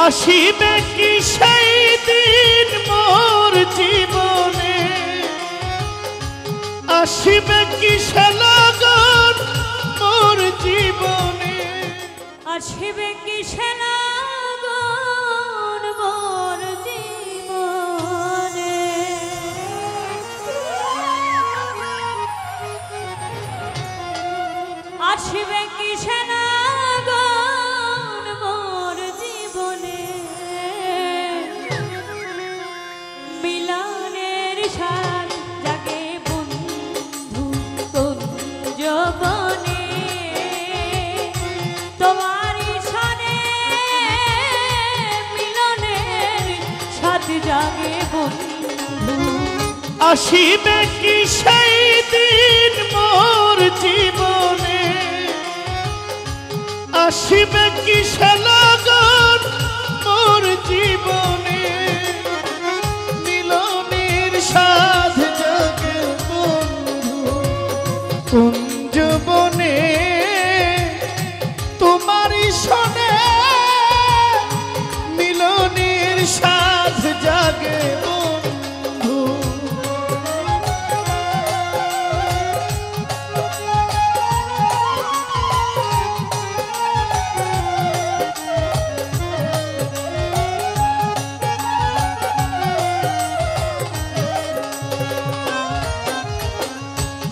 আসিবে কি সেই দিন মোর জীবনে, আসিবে কি সে লগন মোর জীবনে, আসিবে কি সে লগন মোর জীবনে। আসিবে কি সে লগন মোর জীবনে, মিলনের স্বাদ জাগে বন্ধু কোন যৌবনে, তোমারই সনে মিলনের স্বাদ জাগে বন্ধু। আসিবে কি সেই দিন মোর জীবনে, আসিবে কি সে লগন মোর জীবনে, মিলনের সাধ জাগে বন্ধু কোন যৌবনে, তোমারই সনে মিলনের সাধ জাগে বন্ধু।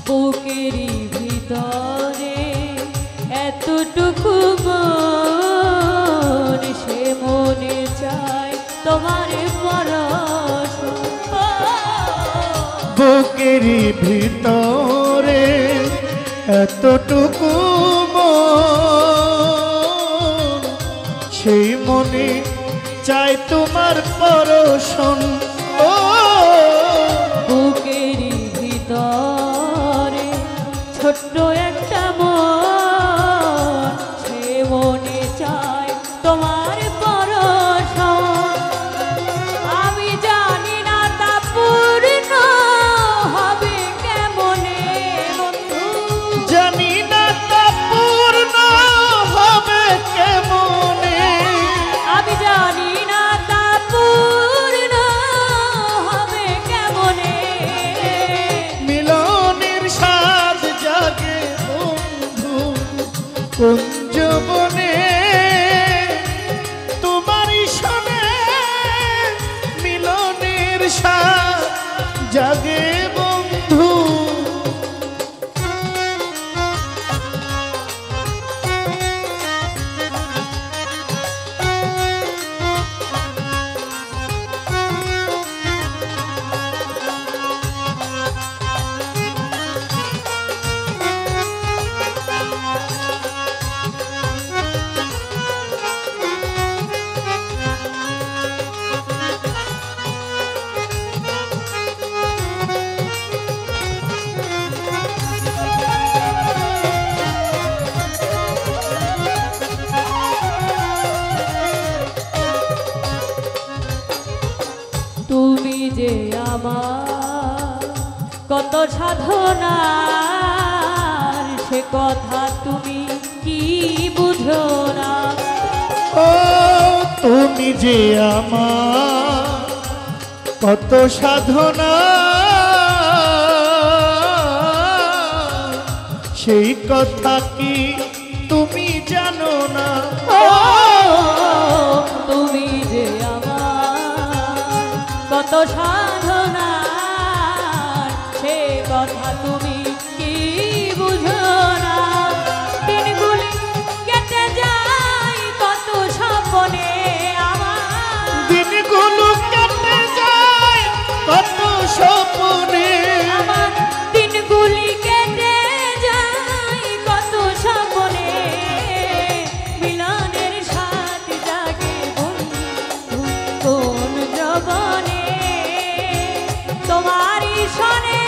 বুকেরই ভিতরে এতটুকু মন, সে মনে চায় তোমার পরশ। বুকেরই ভিতরে এতটুকু মন, সেই মনে চাই তোমার পরশন। ও বুকেরই ভিতরে ছোট্ট একটা মন, সে মনে চায় তোমার পরশ। আমি জানি না তা পূর্ণ হবে কেমনে বন্ধু, জানি না তা পূর্ণ হবে কেমনে, আমি জানি না তা পূর্ণ হবে কেমনে, মিলনের স্বাদ জাগে বন্ধু কোন যৌবনে, তোমারই সনে মিলনের স্বাদ জাগে বন্ধু। তুমি যে আমার কত সাধনার, সে কথা তুমি কি বুঝো না। ও তুমি যে আমার কত সাধনা, সেই কথা কি তুমি জানো না। ও তুমি যে আমার কত সাধনার, সে কথা তুমি কি বুঝো না। দিনগুলি কেটে যায় কত স্বপ্নে আমার, দিনগুলো কেটে যায় কত স্বপ্নে, আমার দিনগুলি কেটে যায় কত স্বপ্নে, মিলনের স্বাদ জাগে বন্ধু কোন যৌবনে, তোমারই সনে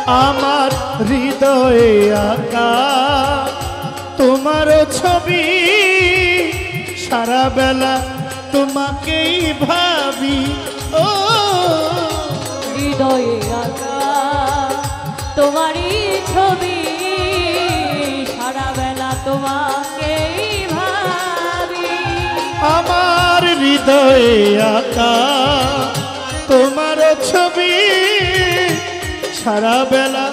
আমার হৃদয়ে আঁকা তোমার ছবি, সারা বেলা তোমাকেই ভাবি। ও হৃদয়ে আঁকা তোমারই ছবি, সারা বেলা তোমাকেই ভাবি। আমার হৃদয়ে আঁকা তোমার ছবি, সারা বেলা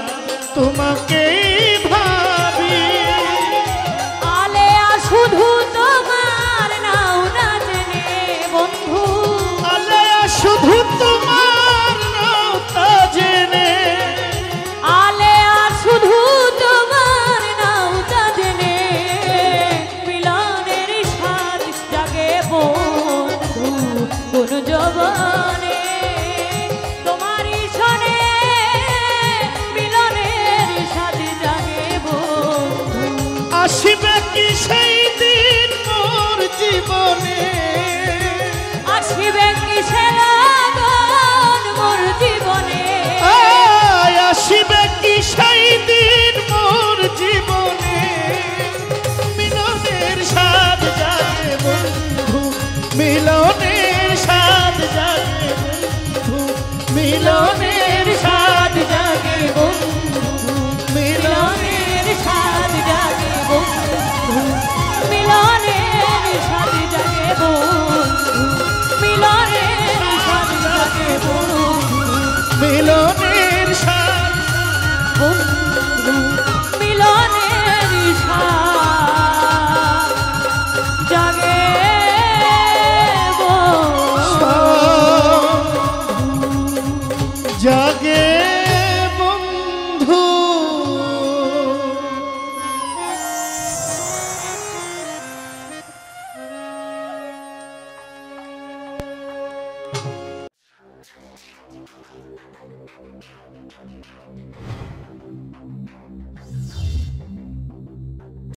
তোমাকেই ভাবি। আলেয়া শুধু তোমার নাও না জেনে বন্ধু, আলেয়া শুধু তোমার নাও তা জেনে, আলেয়া শুধু তোমার নাও তা জেনে, মিলনের স্বাদ জাগে বন্ধু কোন জবানে, তোমারই শোনে মিলনের স্বাদ জাগে বন্ধু। আসিবে কি সেই দিন মোর জীবনে, আসিবে কিসের